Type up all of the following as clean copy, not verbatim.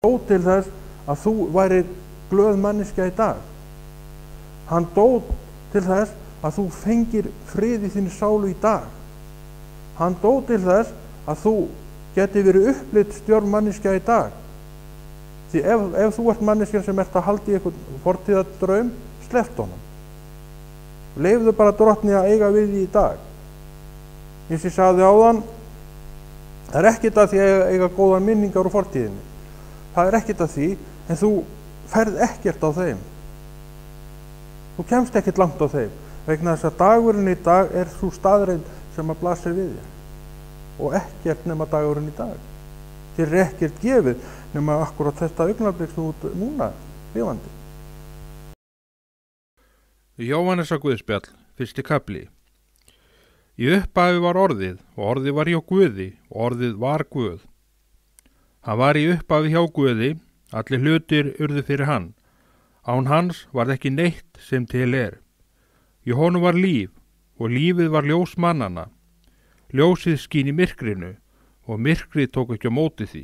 dó til þess að þú værir glöð manneskja í dag. Hann dó til þess að þú fengir frið í þinni sálu í dag. Hann dó til þess að þú geti verið upplitt stjörn manneskja í dag. Því ef þú ert manneskja sem ert að halda í einhvern fortíðardraum, sleppt honum. Leifðu bara drottni að eiga við því í dag. Eins og ég sagði áðan, það er ekkert að því að eiga góðan minningar úr fortíðinni. Það er ekkert að því, en þú ferð ekkert á þeim. Þú kemst ekkert langt á þeim, vegna þess að dagurinn í dag er sú staðreynd sem að blasir við þér. Og ekkert nema dagurinn í dag. Þér er ekkert gefið nema akkurat þetta augnablik núna lifandi. Jóhannesar Guðspjall, 1. kafli. Í upphafi var orðið, og orðið var hjá Guði, og orðið var Guð. Hann var í upphafi hjá Guði, allir hlutir urðu fyrir hann. Án hans var ekki neitt sem til er. Í honum var líf, og lífið var ljós mannanna. Ljósið skín í myrkrinu, og myrkrið tók ekki á móti því.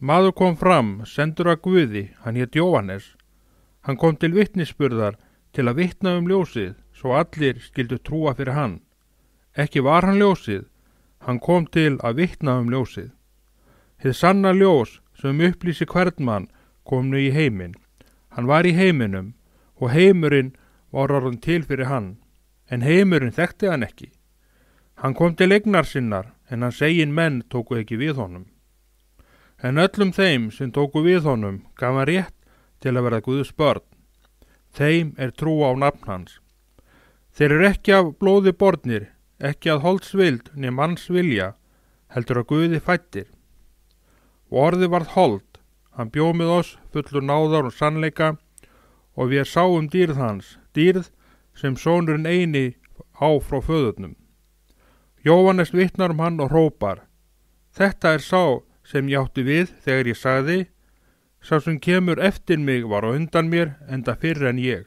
Maður kom fram, sendur af Guði, hann hét Jóhannes. Hann kom til vitnisburðar til að vitna ljósið, svo allir skyldu trúa fyrir hann. Ekki var hann ljósið, hann kom til að vitna ljósið. Hið sanna ljós sem upplýsi hvern mann kom nú í heiminn. Hann var í heiminum og heimurinn var orðinn til fyrir hann, en heimurinn þekkti hann ekki. Hann kom til eignar sinnar, en hans eigin menn tóku ekki við honum. En öllum þeim sem tóku við honum gaf hann rétt til að verða Guðs börn. Þeim er trú á nafn hans. Þeir eru ekki af blóði bornir, ekki að holdsvild né manns vilja, heldur að Guði fæddir. Og orðið varð hold, hann bjó með oss fullur náðar og sannleika, og við sáum dýrð hans, dýrð sem sonurinn eini á frá föðurnum. Jóhannes vitnar hann og hrópar: Þetta er sá sem ég átti við þegar ég sagði: Sá sem kemur eftir mig var á undan mér, enda fyrr en ég.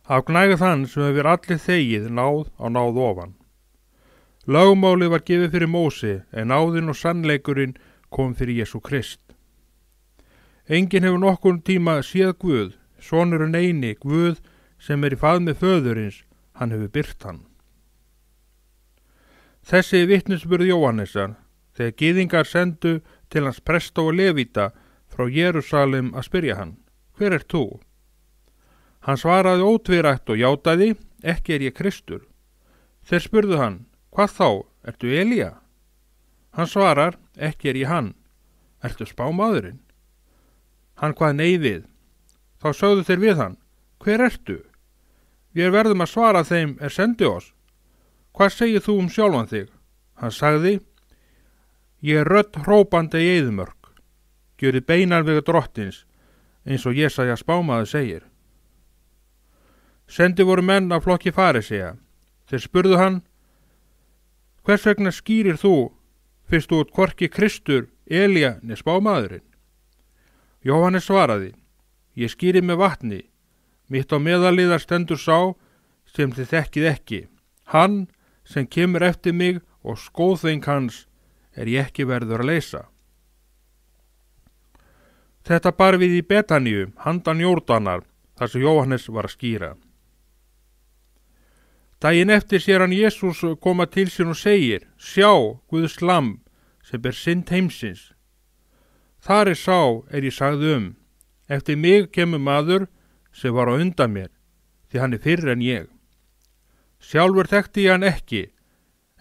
Af gnægð þann sem hefur allir þegið náð á náð ofan. Lögmálið var gefið fyrir Móse, en náðin og sannleikurinn kom fyrir Jesú Krist. Enginn hefur nokkurn tíma séð Guð, sonurinn eini, Guð sem er í faðmi föðurins, hann hefur birt hann. Þessi vitnisburð Jóhannesar, þegar gyðingar sendu til hans presta og levíta frá Jerúsalem að spyrja hann: Hver ert þú? Hann svaraði ótvírætt og játaði: Ekki er ég Kristur. Þeir spurðu hann: Hvað þá, ertu Elía? Hann svarar: Ekki er ég hann. Ertu spámaðurinn? Hann kvað nei við. Þá sögðu þeir við hann: Hver ertu? Við verðum að svara þeim sendi oss. Hvað segir þú sjálfan þig? Hann sagði: Ég er rödd hrópandi í eyðimörk. Gjörið beinar við drottins, eins og Jesaja spámaður segir. Sendi voru menn af flokki farisea. Þeir spurðu hann: Hvers vegna skýrir þú, fyrst þú ert hvorki Kristur, Elía né spámaðurinn? Jóhannes svaraði: Ég skýri með vatni. Mitt á meðaliðar stendur sá sem þið þekkið ekki. Hann sem kemur eftir mig, og skóðþeng hans er ég ekki verður að leysa. Þetta bar við í Betaníu, handan Jórdanar, þar sem Jóhannes var að skýra. Daginn eftir sér hann Jesús koma til sín og segir: Sjá, Guðs lamb sem ber synd heimsins. Þar er sá ég sagði eftir mig kemur maður sem var á undan mér, því hann er fyrr en ég. Sjálfur þekkti ég hann ekki,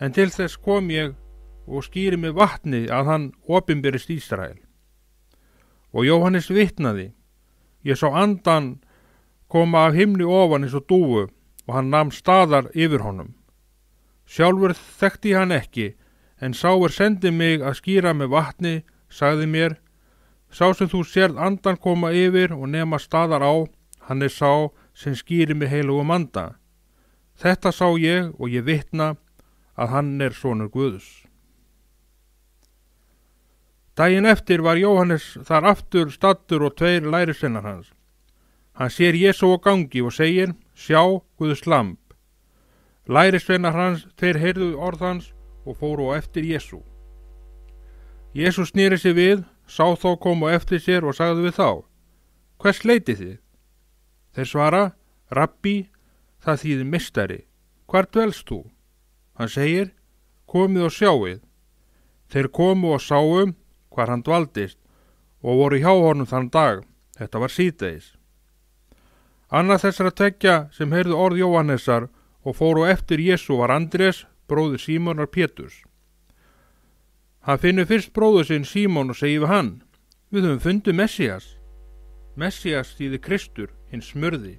en til þess kom ég og skýri með vatni að hann opinberist Ísrael. Og Jóhannes vitnaði: Ég sá andan koma af himni ofan eins og dúfu, og hann nam staðar yfir honum. Sjálfur þekkti ég hann ekki, en sá sendi mig að skýra með vatni, sagði mér: Sá sem þú sérð andan koma yfir og nema staðar á, hann er sá sem skýri með heilugum anda. Þetta sá ég og ég vitna að hann er sonur Guðs. Daginn eftir var Jóhannes þar aftur staddur og 2 lærisveinar hans. Hann sér Jesú á gangi og segir: Sjá, Guðs lamb. Lærisveinar hans 2 heyrðu orð hans og fóru á eftir Jesú. Jesús sneri sig við, sá þá koma á eftir sér og sagði við þá: Hvers leitið þið? Þeir svara: Rabbi, það þýðir meistari, hvar dvelst þú? Hann segir: Komið og sjáið. Þeir komu og sáu hvar hann dvaldist og voru hjá honum þann dag. Þetta var síðdegis. Annað þessara tveggja sem heyrðu orð Jóhannesar og fóru á eftir Jesú var Andrés, bróðir Símonar Péturs. Hann finnur fyrst bróður sinn Símon og segir við hann: Við höfum fundið Messías. Messías þýðir Kristur, hinn smurði.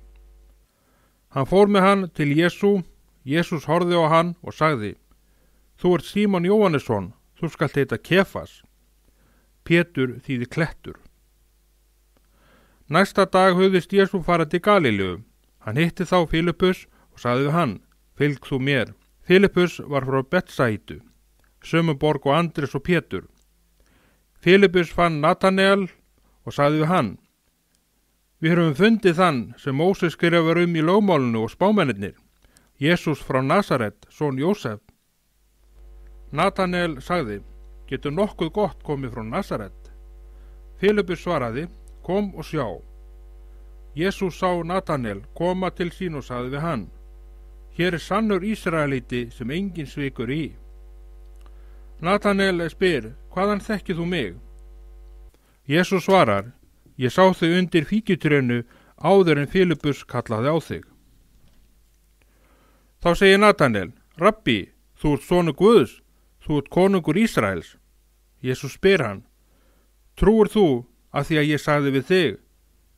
Hann fór með hann til Jesú. Jesús horfði á hann og sagði: Þú ert Símon Jóhannesson, þú skalt heita Kefas. Pétur þýðir klettur. Næsta dag hugðist Jesú fara til Galileu. Hann hitti þá Filippus og sagði við hann: Fylg þú mér. Filippus var frá Betsaitu, sömu borg og Andrés og Pétur. Filippus fann Natanael og sagði við hann: Við höfum fundið þann sem Móses skrifar í lögmálinu og spámennirnir, Jesús frá Nasaret, son Jósef. Natanael sagði: Getur nokkuð gott komið frá Nasaret? Filippus svaraði: Kom og sjá. Jesús sá Natanael koma til sín og sagði við hann: Hér er sannur Ísraelíti sem enginn svikur í. Natanael spyr: Hvaðan þekkir þú mig? Jesús svarar: Ég sá þig undir fíkjutrénu áður en Filippus kallaði á þig. Þá segir Natanael: Rabbi, þú ert sonur Guðs, þú ert konungur Ísraels. Jesús spyr hann: Trúir þú að því að ég sagði við þig: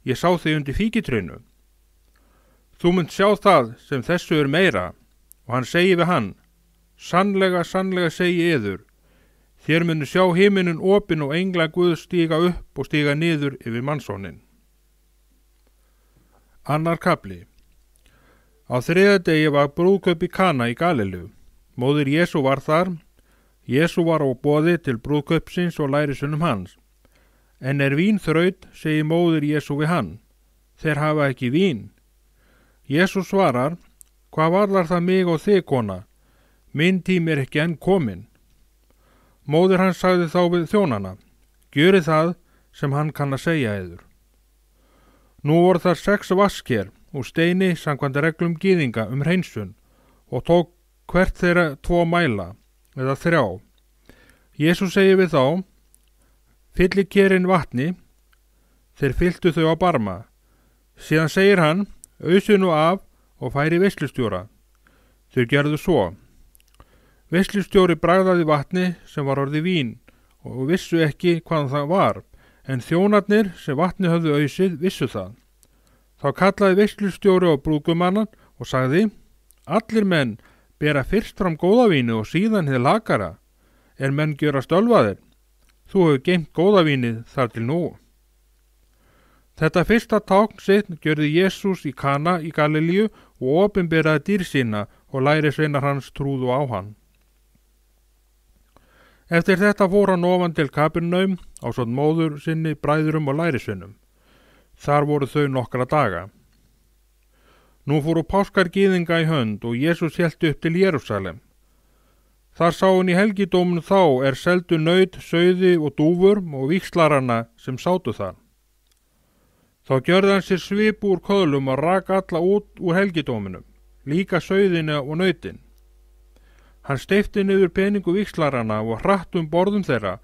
Ég sá þig undir fíkjutrénu? Þú munt sjá það sem þessu er meira. Og hann segir við hann: Sannlega, sannlega segi yður, þér munu sjá himinin opin og engla Guðs stíga upp og stíga niður yfir mannssonin. Annar kafli. Á þriðja degi var brúðkaup í Kana í Galileu. Móðir Jesú var þar. Jesú var á boði til brúðkaupsins og lærisveinum hans. En er vín þraut, segir móðir Jesú við hann: Þeir hafa ekki vín. Jesú svarar: Hvað varðar það mig og þig, kona? Minn tími er ekki enn kominn. Móðir hans sagði þá við þjónana: Gjörið það sem hann kann að segja yður. Nú voru þar 6 vasker úr steini samkvæmt reglum gyðinga hreinsun og tók hvert þeirra 2 mæla eða 3. Jesús segir við þá: Fylli kerin vatni. Þeir fylltu þau á barma. Síðan segir hann: Ausu nú af og færi veislustjóra. Þau gerðu svo. Veislustjóri bragðaði vatni sem var orðið vín og vissu ekki hvað það var, en þjónarnir sem vatni höfðu ausið vissu það. Þá kallaði veislustjóri á brúðgumann og sagði: Allir menn bera fyrst fram góðavínið og síðan hið lakara. Er menn gjörast ölvaðir? Þú hefur geymt góðavínið þar til nú. Þetta fyrsta tákn sitt gjörði Jesús í Kana í Galilíu og opinberaði dýr sína og lærisveinar hans trúðu á hann. Eftir þetta fór hann ofan til Kapernaum ásamt móður sinni, bræðurum og lærisveinum. Þar voru þau nokkra daga. Nú fóru páskargyðinga í hönd og Jesús hélt upp til Jerúsalem. Þar sá hann í helgidómnum þá er seldu naut, sauði og dúfur og víxlarana sem sátu þar. Þá gjörði hann sér svip úr köðlum og rak alla út úr helgidóminum, líka sauðina og nautin. Hann steypti niður peningu víxlarana og hratt borðum þeirra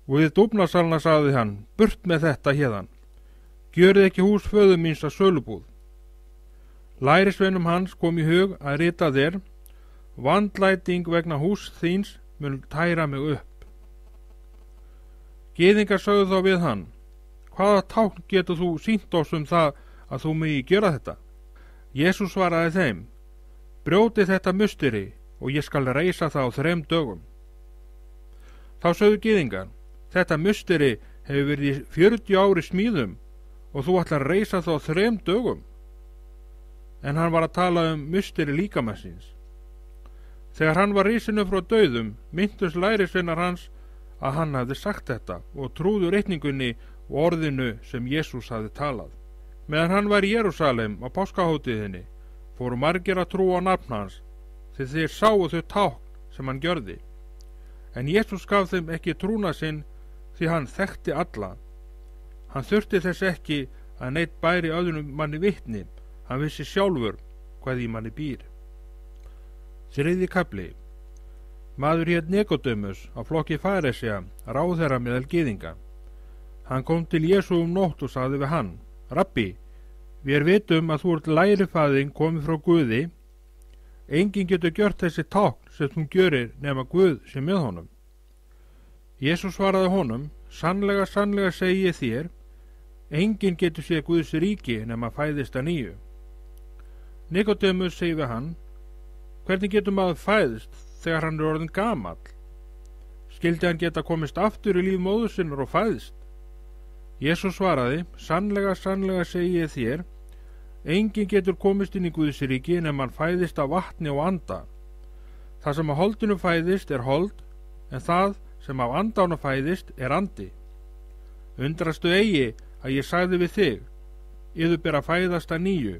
og við dúfnasalna sagði hann: Burt með þetta héðan. Gjörið ekki hús föður míns að sölubúð. Lærisveinum hans kom í hug að rita þér: Vandlæting vegna hús þíns mun tæra mig upp. Gyðingar sögðu þá við hann: Hvaða tákn getur þú sýnt oss það að þú megi gera þetta? Jesús svaraði þeim: Brjótið þetta musteri og ég skal reisa það á 3 dögum. Þá sögðu gyðingar: Þetta musteri hefur verið í 40 ári smíðum og þú ætlar að reisa það á 3 dögum. En hann var að tala musteri líkamansins. Þegar hann var risinn upp frá dauðum, minntust lærisveinar hans að hann hafði sagt þetta og trúðu ritningunni og orðinu sem Jesús hafði talað. Meðan hann var í Jerúsalem á páskahótíðinni, fóru margir að trúa á nafn hans, þeir sáu þau tákn sem hann gjörði. En Jesús gaf þeim ekki trúna sinn því hann þekkti alla. Hann þurfti þess ekki að neitt bæri öðrum manni vitni, hann vissi sjálfur hvað í manni býr. 3. kafli. Maður hét Nikodémus á flokki Farisea, ráðherra meðal gyðinga. Hann kom til Jesú nótt og sagði við hann: Rabbi, við vitum að þú ert lærifaðinn komið frá Guði. Enginn getur gjört þessi tákn sem þú gjörir nema Guð sé með honum. Jesús svaraði honum: Sannlega, sannlega segi ég þér, enginn getur séð Guðs ríki nema fæðist að nýju. Nikodémus segi við hann: Hvernig getur maður fæðst þegar hann orðinn gamall? Skyldi hann geta komist aftur í líf móður sinnar og fæðst? Jesús svaraði: Sannlega, sannlega segi ég þér, enginn getur komist inn í Guðs ríki nema hann fæðist af vatni og anda. Það sem af holdinu fæðist hold, en það sem af andanum fæðist andi. Undrastu eigi að ég sagði við þig, yður ber að fæðast að nýju.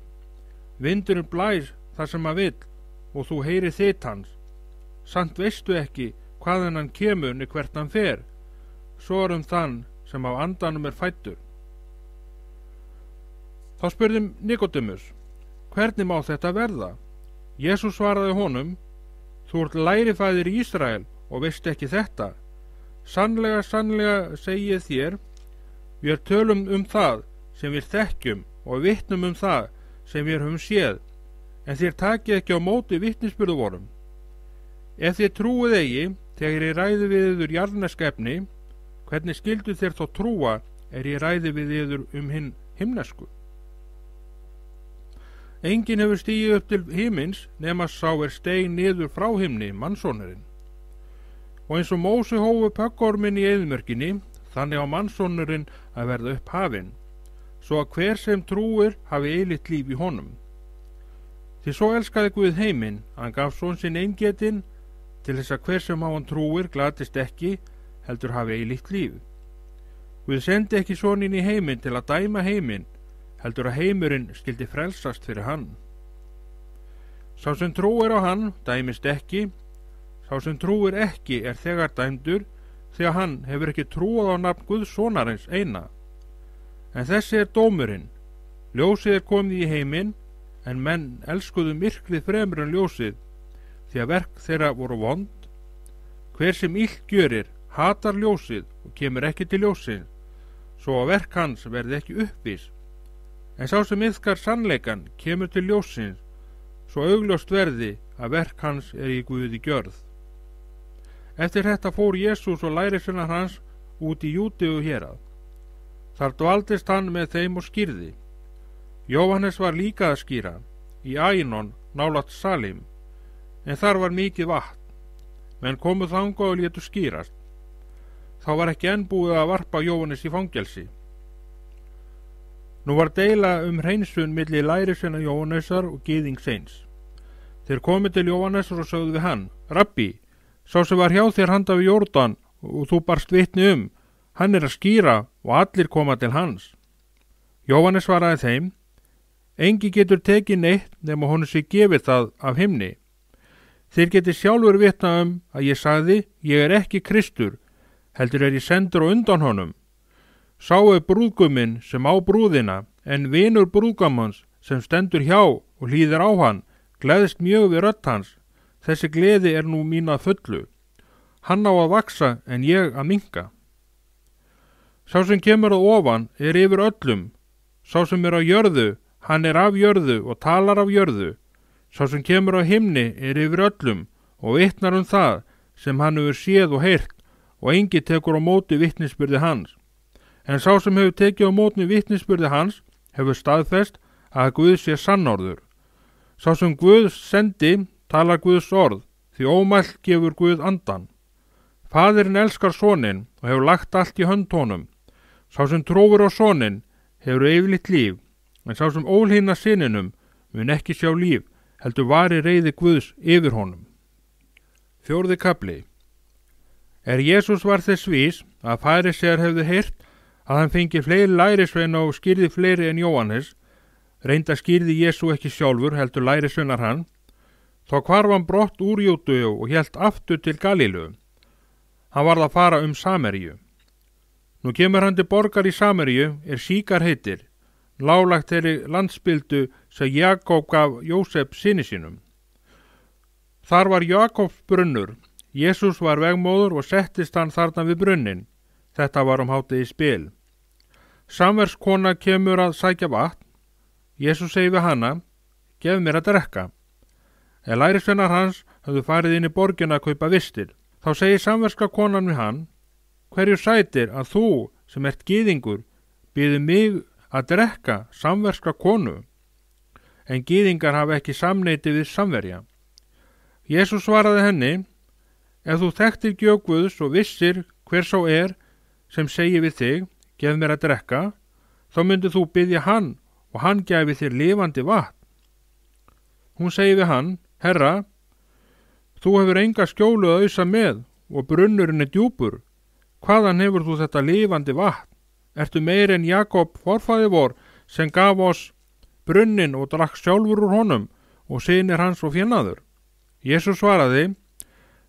Vindurinn blær þar sem hann vill, og þú heyrir þitt hans. Samt veistu ekki hvaðan hann kemur né hvert hann fer. Svo þann sem af andanum fæddur. Þá spurði Nikodémus: Hvernig má þetta verða? Jesús svaraði honum: Þú ert lærifaðir í Ísrael og veist ekki þetta. Sannlega, sannlega segi ég þér, við tölum það sem við þekkjum og vitnum það sem við höfum séð, en þér takið ekki á móti vitnisburði vorum. Ef þér trúið eigi þegar ég ræði við yður jarðnesk efni, hvernig skildu þér þó trúa ég ræði við yður hinn himnesku? Enginn hefur stigið upp til himins nema sá steig niður frá himni, mannssonurinn. Og eins og Móse hóf upp höggorminn í eyðimörkinni, þannig á mannssonurinn að verða upp hafinn, svo að hver sem trúir hafi eilíft líf í honum. Því svo elskaði Guð heiminn, hann gaf son sinn eingetinn, til þess að hver sem á hann trúir glatist ekki, heldur hafi eilíft líf. Guð sendi ekki soninn í heiminn til að dæma heiminn, heldur að heimurinn skyldi frelsast fyrir hann. Sá sem trúir á hann dæmist ekki, sá sem trúir ekki þegar dæmdur, því að hann hefur ekki trúað á nafn Guðs sonarins eina. En þessi dómurinn, ljósið komið í heiminn, en menn elskuðu myrkrið fremur en ljósið, því að verk þeirra voru vond. Hver sem illt gjörir hatar ljósið og kemur ekki til ljósins, svo að verk hans verði ekki uppvís. En sá sem iðkar sannleikan kemur til ljósins, svo augljóst verði að verk hans í Guði gjörð. Eftir þetta fór Jesús og lærisveinar hans út í Júdeu hérað. Þar dvaldist hann með þeim og skýrði. Jóhannes var líka að skýra, í Ænon nálægt Salim, en þar var mikið vatn. Menn komu þangað og létu skýrast. Þá var ekki enn búið að varpa Jóhannes í fangelsi. Nú var deila hreinsun milli lærisveina Jóhannesar og gyðings eins. Þeir komu til Jóhannesar og sögðu við hann: Rabbi, sá sem var hjá þér handa við Jórdan og þú barst vitni hann að skýra og allir koma til hans. Jóhannes svaraði þeim: Engi getur tekið neitt nema honum sé gefið það af himni. Þeir geti sjálfur vitna að ég sagði: Ég ekki Kristur, heldur ég sendur á undan honum. Sá brúðguminn sem á brúðina, en vinur brúðgumans sem stendur hjá og hlýðir á hann, gleðst mjög við rödd hans. Þessi gleði nú mín að fullu. Hann á að vaksa en ég að minnka. Sá sem kemur að ofan yfir öllum. Sá sem á jörðu, hann af jörðu og talar af jörðu. Sá sem kemur á himni yfir öllum og vitnar það sem hann hefur séð og heyrt, og engi tekur á móti vitnisburði hans. En sá sem hefur tekið á móti vitnisburði hans hefur staðfest að Guð sé sannorður. Sá sem Guð sendi talar Guðs orð, því ómælt gefur Guð andan. Faðirinn elskar soninn og hefur lagt allt í hönd honum. Sá sem trúir á soninn hefur eilíft líf, en sá sem ólínar syninum mun ekki sjá líf, heldur vari reiði Guðs yfir honum. 4. kafli. Jesús var þess vís að farisear hefðu heyrt að hann fengi fleiri lærisveina og skýrði fleiri en Jóhannes, reynda skýrði Jesú ekki sjálfur, heldur lærisveinar hann, þá hvarf hann brott úr Júdeu og hélt aftur til Galílu. Hann varð að fara Samaríu. Nú kemur hann til borgar í Samaríu Síkar heitir, nálægt þeirri landsbyldu sem Jakob gaf Jósef syni sínum. Þar var Jakobs brunnur. Jesús var vegmóður og settist hann þarna við brunnin. Þetta var hádegisbil. Samverskona kemur að sækja vatn. Jesús segir við hana, gef mér að drekka. En lærisveinar hans höfðu farið inn í borgina að kaupa vistir. Þá segir samverska konan við hann, hverju sætir að þú sem ert gyðingur biður mig að drekka samverska konu? En gyðingar hafa ekki samneyti við samverja. Jesús svaraði henni, ef þú þekktir gjöf Guðs og vissir hver sá sem segir við þig, gef mér að drekka, þá myndir þú biðja hann og hann gæfi þér lifandi vatn. Hún segir við hann, Herra, þú hefur enga skjólu að ausa með og brunnurinn djúpur. Hvaðan hefur þú þetta lifandi vatn? Ertu meir en Jakob forfaðir vor sem gaf oss brunnin og drakk sjálfur úr honum og synir hans og fénaður? Jesús svaraði,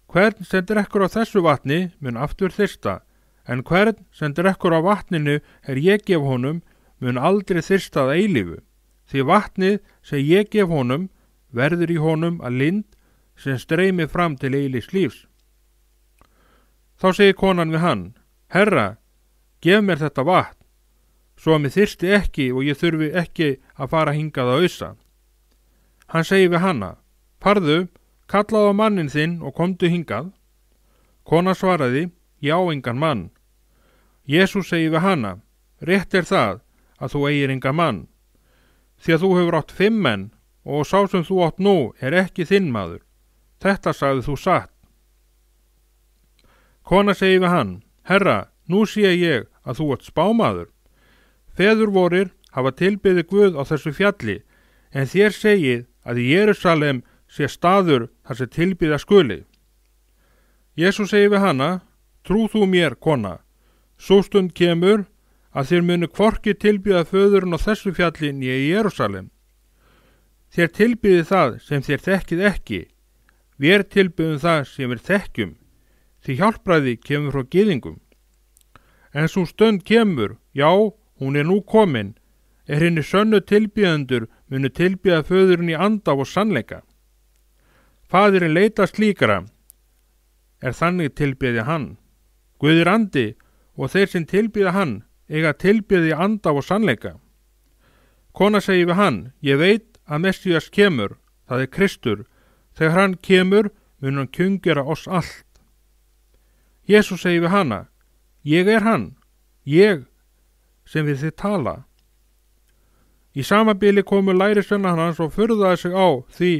hvern sem drekkur á þessu vatni mun aftur þyrsta, en hvern sem drekkur á vatninu ég gef honum mun aldrei þyrsta að eilífu, því vatnið sem ég gef honum verður í honum að lind sem streymi fram til eilífs lífs. Þá segir konan við hann, Herra, gef mér þetta vatn, svo að mér þyrsti ekki og ég þurfi ekki að fara hingað að ausa. Hann segir við hana, farðu, kallaðu á mannin þinn og komdu hingað. Konan svaraði, ég á engan mann. Jesús segir við hana, rétt það að þú eigir engan mann, því að þú hefur átt 5 menn og sá sem þú átt nú ekki þinn maður. Þetta sagði þú satt. Kona segir við hann, Herra, nú sé ég að þú ert spámaður. Feður vorir hafa tilbeðið Guð á þessu fjalli, en þér segið að í Jerúsalem sé staður þar sem tilbýða skuli. Jesús segir við hana, trú þú mér, kona, sú stund kemur að þér munu hvorki tilbýða föðurinn á þessu fjalli né í Jerúsalem. Þér tilbýði það sem þér þekkið ekki, við tilbýðum það sem við þekkjum, því hjálpræði kemur frá gyðingum. En sú stund kemur, já, hún nú komin, hinni sönnu tilbýðendur munu tilbýða föðurinn í anda og sannleika. Faðirinn leitast slíkara, þannig tilbýði hann. Guð andi og þeir sem tilbýða hann eiga tilbýði anda og sannleika. Kona segir við hann, ég veit að Messías kemur, það Kristur, þegar hann kemur mun hann kjungera oss allt. Jesús segir við hana, ég hann, ég sem við þið tala. Í sama bili komu lærisveinar hans og furðaði sig á því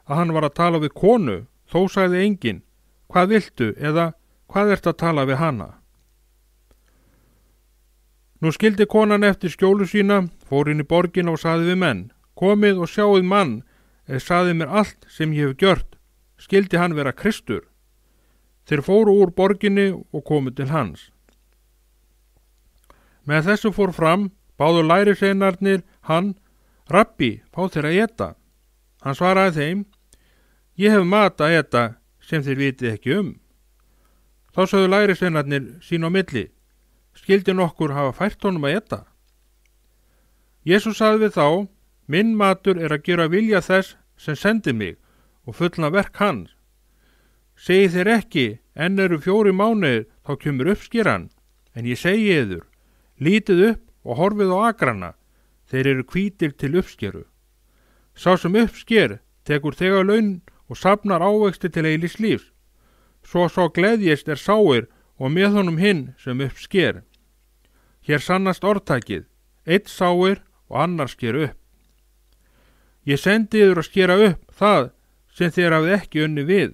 að hann var að tala við konu, þó sagði enginn, hvað viltu eða hvað ert að tala við hana? Nú skildi konan eftir skjólu sína, fór inn í borgina og sagði við menn, komið og sjáuð mann, sagði mér allt sem ég hef gjört, skildi hann vera Kristur. Þeir fóru úr borginni og komu til hans. Með þessu fór fram, báðu lærisveinarnir hann, Rabbi, fá þér að éta. Hann svaraði þeim, ég hef mat að éta sem þeir vitið ekki Þá sögðu lærisveinarnir sín á milli, skildi nokkur hafa fært honum að éta. Jesús sagði við þá, minn matur að gera vilja þess sem sendi mig og fullna verk hans. Segi þér ekki, enn eru 4 mánuðir, þá kemur uppskeran, en ég segi yður, lítið upp og horfið á agrana, þeir eru hvítir til uppskeru. Sá sem uppsker tekur þegar laun og safnar ávexti til eilífs lífs. Svo gleðjist sáir og með honum hinn sem uppsker. Hér sannast orðtakið, einn sáir og annar sker upp. Ég sendi yður að skera upp það sem þér hafið ekki unni við.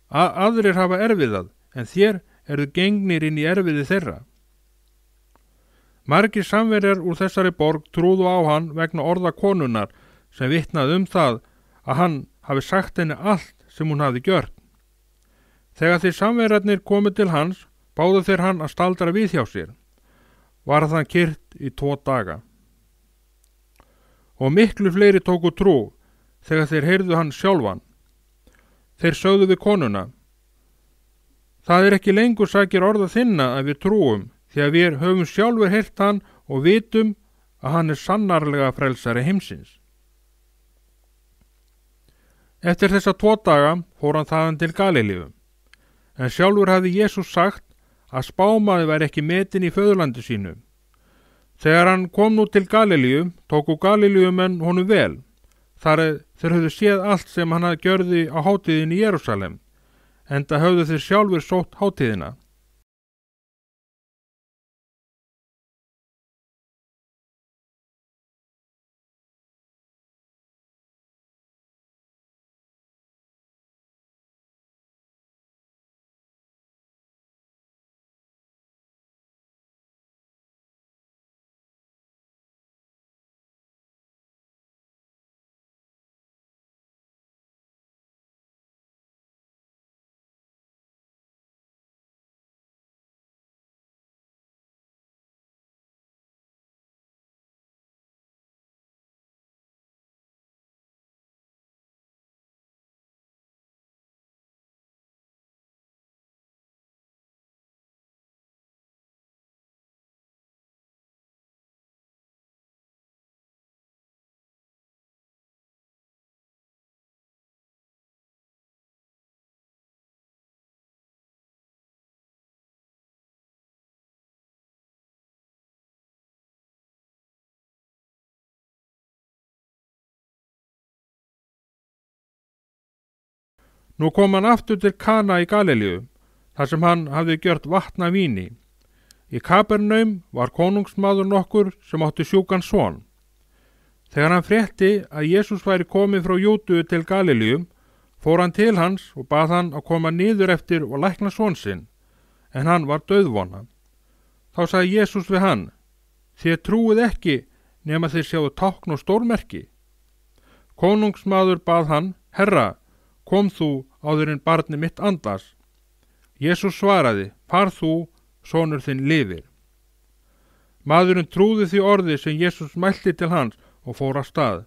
Aðrir hafa erfiðað, en þér eru gengnir inn í erfiði þeirra. Margir samverjar úr þessari borg trúðu á hann vegna orða konunnar sem vitnaði það að hann hafi sagt henni allt sem hún hafi gjört. Þegar þeir samverjarnir komu til hans, báðu þeir hann að staldra við hjá sér. Var það kyrrt í 2 daga. Og miklu fleiri tóku trú þegar þeir heyrðu hann sjálfan. Þeir sögðu við konuna, það ekki lengur sakir orða þinna að við trúum, því að við höfum sjálfur heyrt hann og vitum að hann er sannarlega frelsari heimsins. Eftir þessa 2 daga fór hann þaðan til Galilíu, en sjálfur hafði Jesús sagt að spámaður væri ekki metinn í föðurlandi sínu. Þegar hann kom nú til Galilíu, tóku Galilíumenn honum vel, þar þeir höfðu séð allt sem hann hafði gjörði á hátíðinni í Jerúsalem, enda höfðu þeir sjálfur sótt hátíðina. Nú kom hann aftur til Kana í Galilíu, þar sem hann hafði gjört vatn að víni. Í Kapernaum var konungsmaður nokkur sem átti sjúkan son. Þegar hann frétti að Jesús væri komið frá Júdeu til Galilíu, fór hann til hans og bað hann að koma niður eftir og lækna son sinn, en hann var dauðvona. Þá sagði Jesús við hann: Þér trúið ekki nema þér sjáu tákn og stórmerki. Konungsmaður bað hann: Herra, kom þú áður en barni mitt andas. Jesús svaraði: Far þú, sonur þinn lifir. Maðurinn trúði því orði sem Jesús mælti til hans og fór af stað.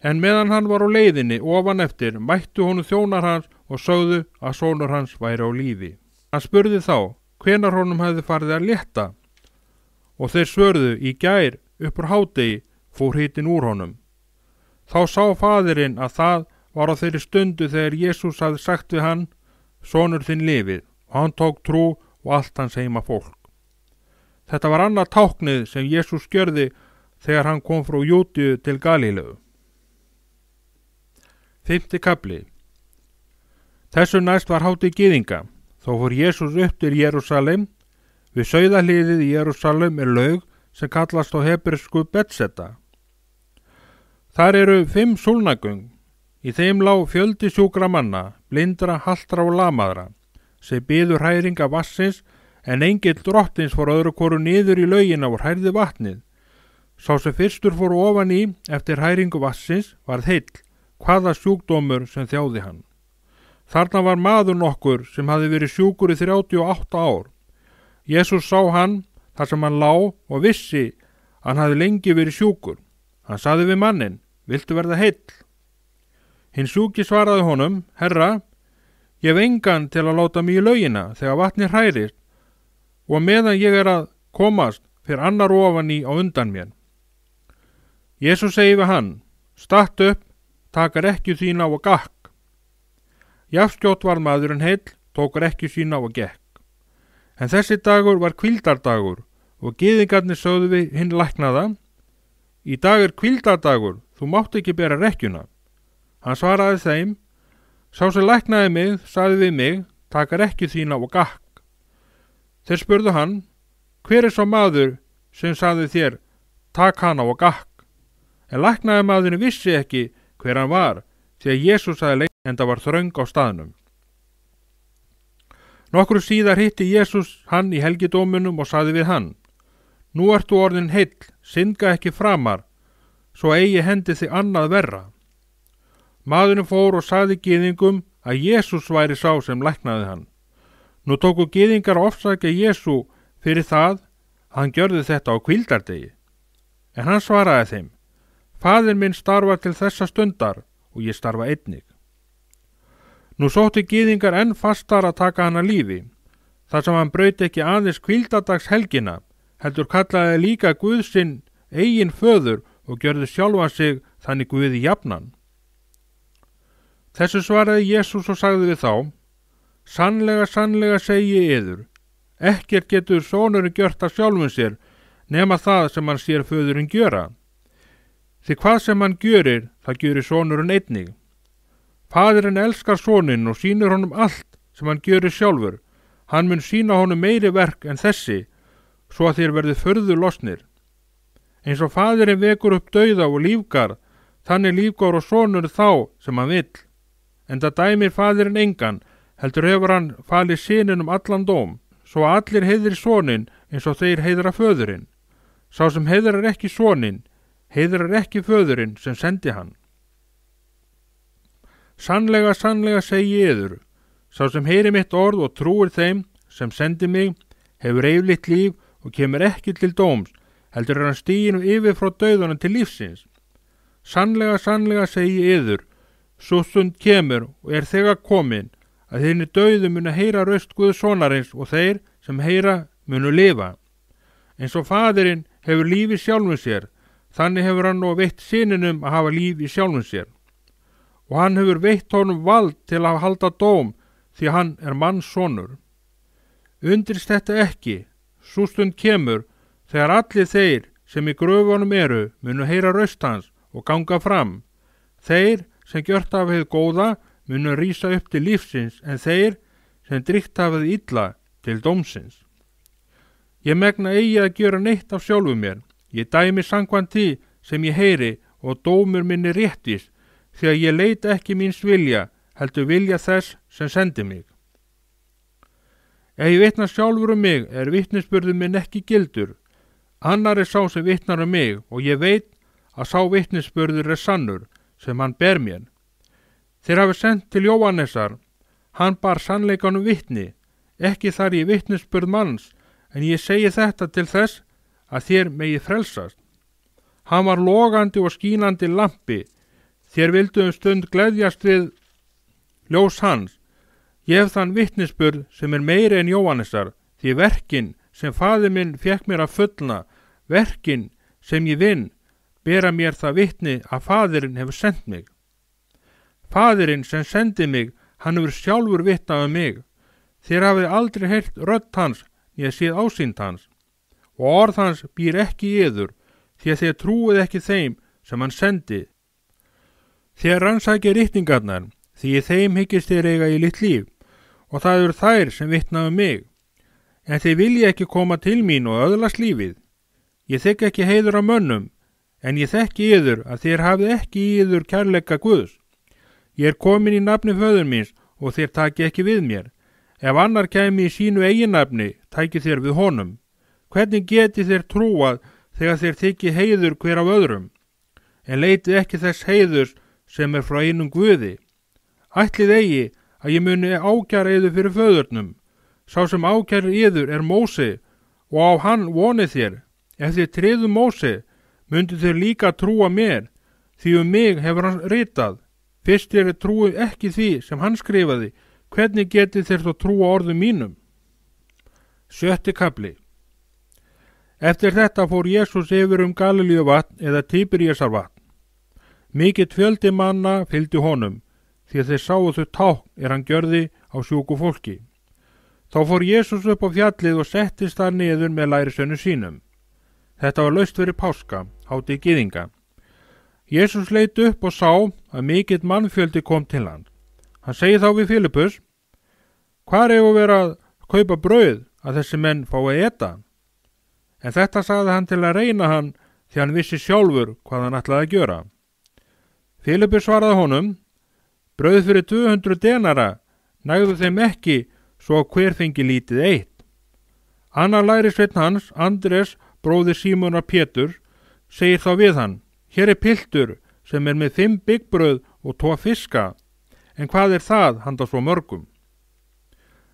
En meðan hann var á leiðinni ofan eftir, mættu honum þjónar hans og sögðu að sonur hans væri á lífi. Hann spurði þá hvenær honum hefði farið að létta, og þeir svörðu: Í gær upp úr hádegi fór hitinn úr honum. Þá sá faðirinn að það var á þeirri stundu þegar Jesús hafði sagt við hann: Sonur þinn lifir, og hann tók trú og allt hans heima fólk. Þetta var annað táknið sem Jesús gjörði þegar hann kom frá Júdeu til Galileu. 5. kafli. Þessu næst var hátíð gyðinga. Þó fór Jesús upp til Jerúsalem. Við sauðahliðið í Jerúsalem er laug sem kallast á hebresku Betseta. Þar eru 5 súlnagöng. Í þeim lá fjöldi sjúkra manna, blindra, haltra og lamaðra, sem biðu hræringa vassins, en engill drottins fór öðru hvoru niður í laugina og hærði vatnið. Sá sem fyrstur fór ofan í eftir hræringu vassins varð heill, hvaða sjúkdómur sem þjáði hann. Þarna var maður nokkur sem hafði verið sjúkur í 38 ár. Jesús sá hann þar sem hann lá og vissi að hann hafði lengi verið sjúkur. Hann sagði við manninn: Viltu verða heill? Hinn sjúki svaraði honum: Herra, ég hef engan til að láta mig í laugina þegar vatnið hrærir, og meðan ég er að komast fyrir annar ofan í á undan mér. Jesús segi við hann: Statt upp, takar ekki þína og gakk. Jafnskjótt var maðurinn heill, tókar ekki sína og gekk. En þessi dagur var hvíldardagur, og gyðingarnir sögðu við hinn læknaða: Í dag er hvíldardagur, þú mátt ekki bera rekkjuna. Hann svaraði þeim: Sá sem læknaði mig, sagði við mig: Takar ekki þína og gakk. Þeir spurðu hann: Hver er sá maður sem sagði þér: Tak hana og gakk? En læknaði maðurinn vissi ekki hver hann var, því að Jesús sagði lengi, en það var þröng á staðnum. Nokkru síðar hitti Jesús hann í helgidómunum og sagði við hann: Nú ertu orðin heill, syndga ekki framar, svo eigi hendi þig annað verra. Maðurinn fór og sagði gyðingum að Jesús væri sá sem læknaði hann. Nú tóku gyðingar að ofsækja Jesú fyrir það að hann gjörði þetta á hvíldardegi. En hann svaraði þeim: Faðir minn starfar til þessa stundar og ég starfa einnig. Nú sótti gyðingar enn fastar að taka hann að lífi. þar sem hann braut ekki aðeins hvíldadagshelgina, heldur kallaði líka Guð sinn eigin föður og gjörði sjálfan sig þannig Guði jafnan. Þessu svaraði Jesús og sagði við þá: Sannlega, sannlega segi ég yður, ekkert getur sonurinn gjört af sjálfum sér, nema það sem hann sér föðurinn gjöra. Því hvað sem hann gjörir, það gjörir sonurinn einnig. Faðirinn elskar soninn og sýnir honum allt sem hann gjörir sjálfur. Hann mun sýna honum meiri verk en þessi, svo að þér verði furðu lostnir. Eins og faðirinn vekur upp dauða og lífgar, þannig lífgar og sonur þá sem hann vill. Enda dæmir faðirinn engan, heldur hefur hann falið syninum allan dóm, svo að allir heiðri soninn eins og þeir heiðra föðurinn. Sá sem heiðrar ekki soninn, heiðrar ekki föðurinn sem sendi hann. Sannlega, sannlega segi ég yður, sá sem heyri mitt orð og trúir þeim sem sendi mig, hefur eilíft líf og kemur ekki til dóms, heldur hann stiginn yfir frá dauðanum til lífsins. Sannlega, sannlega segi ég yður, sú stund kemur og er þegar komin, að hinni dauðu munu heyra röst Guðs sonarins og þeir sem heyra munu lifa. Eins og faðirinn hefur líf í sjálfum sér, þannig hefur hann nú veitt syninum að hafa líf í sjálfum sér. Og hann hefur veitt honum vald til að halda dóm, því hann er manns sonur. Undrist þetta ekki, sú stund kemur, þegar allir þeir sem í gröfunum eru munu heyra röst hans og ganga fram. Þeir sem gjört hafa hið góða munu rísa upp til lífsins, en þeir sem drygt hafa hið illa til dómsins. Ég megna eigi að gjöra neitt af sjálfu mér, ég dæmi samkvæmt því sem ég heyri og dómur minni réttis, því að ég leit ekki míns vilja, heldur vilja þess sem sendi mig. Ef ég vitna sjálfur mig, er vitnisburður minn ekki gildur. Annar er sá sem vitnar mig, og ég veit að sá vitnisburður er sannur, sem hann ber mér. Þeir hafi sendt til Jóhannesar, hann bar sannleikanum vitni, ekki þar ég vitnisburð manns, en ég segi þetta til þess að þér megi frelsast. Hann var logandi og skínandi lampi, þér vildu stund gleðjast við ljós hans. Ég hef þann vitnisburð sem er meiri en Jóhannesar, því verkin sem faðir minn fékk mér að fullna, verkin sem ég vinn, bera mér það vitni að faðirinn hefur sendt mig. Faðirinn sem sendi mig, hann hefur sjálfur vitnað um mig. Þér hafið aldrei heyrt rödd hans, ég séð ásýnd hans. Og orð hans býr ekki í yður, því að þér trúið ekki þeim sem hann sendi. Þér rannsækið ritningarnar, því í þeim hyggist þér eiga í litt líf, og það eru þær sem vitna um mig. En þið vilji ekki koma til mín og öðlast lífið. Ég þekki ekki heiður af mönnum, en ég þekki yður að þér hafið ekki í yður kærleika Guðs. Ég er komin í nafni föður míns og þér taki ekki við mér. Ef annar kæmi í sínu eigin nafni, tæki þér við honum. Hvernig geti þér trúað þegar þér þykki heiður hver af öðrum? En leitið ekki þess heiðurs sem er frá einum Guði. Ætlið eigi að ég muni ákæra yður fyrir föðurnum. Sá sem ákærir yður er Móse, og á hann vonið þér. Ef þér tryðu Móse, myndu þér líka trúa mér, því um mig hefur hann ritað. Fyrst þér trúi ekki því sem hann skrifaði, hvernig getið þér þó trúa orðum mínum? 7. kafli. Eftir þetta fór Jesús yfir Galilíuvatn eða Tíberíasarvatn. Mikill fjöldi manna fylgdi honum, því að þeir sáu þau tákn hann gjörði á sjúku fólki. Þá fór Jesús upp á fjallið og settist þar niður með lærisveinum sínum. Þetta var laust fyrir páska, hátíð gyðinga. Jesús leit upp og sá að mikill mannfjöldi kom til hann. Hann segi þá við Filipus: Hvar eigum við að kaupa brauð að þessi menn fái að eta? En þetta sagði hann til að reyna hann, því hann vissi sjálfur hvað hann ætlaði að gjöra. Filipus svaraði honum: Brauð fyrir 200 denara, nægðu þeim ekki, svo hver fengi lítið eitt. Annar lærisveinn hans, Andrés, bróðir Símonar Péturs, segir þá við hann: Hér er piltur sem er með 5 byggbrauð og 2 fiska, en hvað er það handa svo mörgum?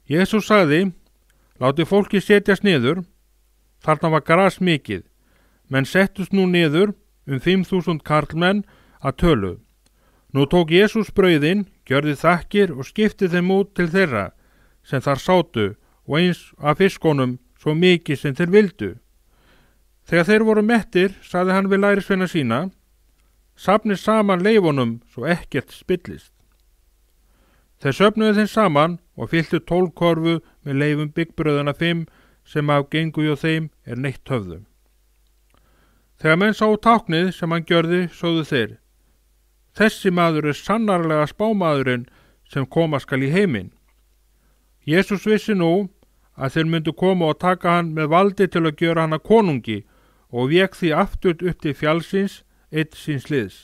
Jesús sagði: Látið fólki setjast niður. Þarna var gras mikið, menn settust nú niður 5.000 karlmenn að tölu. Nú tók Jesús brauðin, gjörði þakkir og skipti þeim út til þeirra sem þar sátu, og eins af fiskonum svo mikið sem þeir vildu. Þegar þeir voru mettir, sagði hann við lærisveina sína, safnið saman leifunum svo ekkert spillist. Þeir söfnuðu þeim saman og fylltu 12 korfu með leifum byggbröðana 5 sem af gengu hjá þeim neitt höfðu. Þegar menn sáu táknið sem hann gjörði, sögðu þeir, þessi maður sannarlega spámaðurinn sem koma skal í heiminn. Jesús vissi nú að þeir myndu koma og taka hann með valdi til að gjöra hann að konungi og vék því aftur upp til fjallsins einn síns liðs.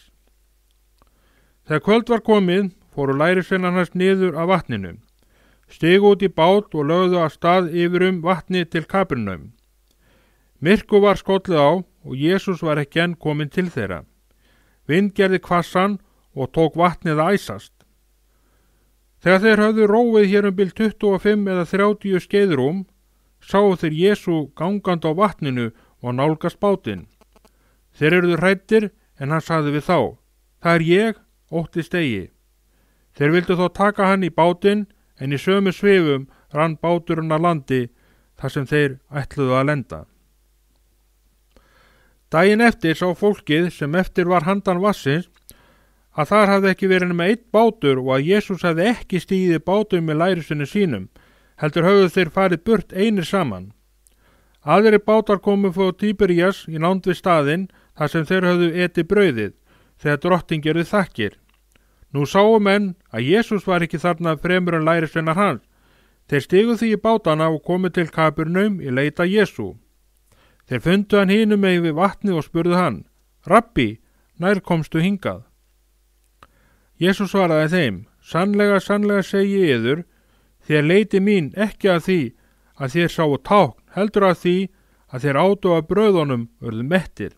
Þegar kvöld var komið, fóru lærisveinar hans niður af vatninu, stigu út í bát og lögðu af stað yfir vatni til Kapernaum. Myrkur var skollið á og Jesús var ekki enn kominn til þeirra. Vind gerði hvassan og tók vatnið að æsast. Þegar þeir höfðu róið hér bil 25 eða 30 skeiðrúm, sáu þeir Jesú gangandi á vatninu og nálgast bátinn. Þeir eruðu hræddir en hann sagði við þá, það ég, óttist eigi. Þeir vildu þó taka hann í bátinn en í sömu svifum rann báturinn að landi þar sem þeir ætluðu að lenda. Daginn eftir sá fólkið sem eftir var handan vassins að þar hafði ekki verið nema einn bátur og að Jesús hafði ekki stigið í bátum með lærisveinum sínum, heldur höfðu þeir farið burt einir saman. Aðrir bátar komu frá Tíberías í nánd við staðinn þar sem þeir höfðu etið brauðið, þegar drottinn gerði þakkir. Nú sáu menn að Jesús var ekki þarna fremur en lærisveinar hans. Þeir stigu því í bátana og komu til Kapernaum í leita Jesú. Þeir fundu hann hinum megin við vatnið og spurðu hann, Rabbi, nær komstu hingað? Jesús svaraði þeim, sannlega, sannlega segi ég yður, þér leiti mín ekki að því að þér sáu tákn, heldur að því að þér átu af brauðunum urðu mettir.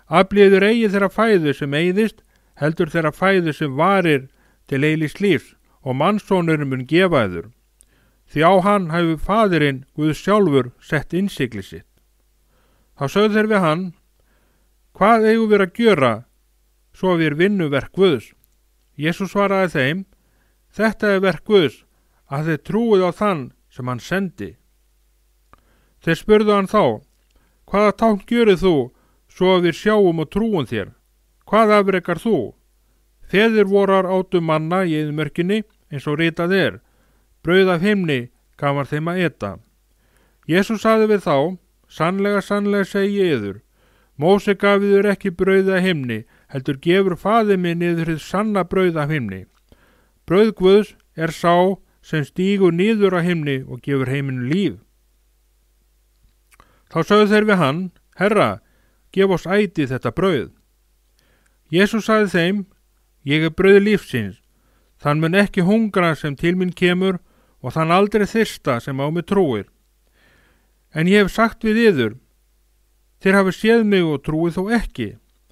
Aflíður eigi þeirra fæðu sem eyðist, heldur þeirra fæðu sem varir til eilífs lífs og mannssonurinn mun gefa yður. Því á hann hefur faðirinn Guð sjálfur sett innsigli sitt. Þá sögðu þeir við hann, hvað eigum við að gjöra, svo við vinnuverk Guðs? Jesús svaraði þeim, þetta verk Guðs, að þeir trúið á þann sem hann sendi. Þeir spurðu hann þá, hvaða tákn gjörið þú, svo við sjáum og trúum þér? Hvað afrekar þú? Feður vorar átu manna í eyðimörkinni, eins og ritað brauð af himni gaf hann þeim að eta. Jesús sagði við þá, sannlega, sannlega segi ég yður, Móse gaf yður ekki brauð af himni, heldur gefur faðir minn yður hið sanna brauð af himni. Brauð Guðs sá sem stígur niður af himni og gefur heiminu líf. Þá sögðu þeir við hann, Herra, gef oss ætíð þetta brauð. Jesús sagði þeim, ég brauð lífsins, þann mun ekki hungra sem til mín kemur og þann aldrei þyrsta sem á mig trúir. En ég hef sagt við yður, þér hafi séð mig og trúið þó ekki.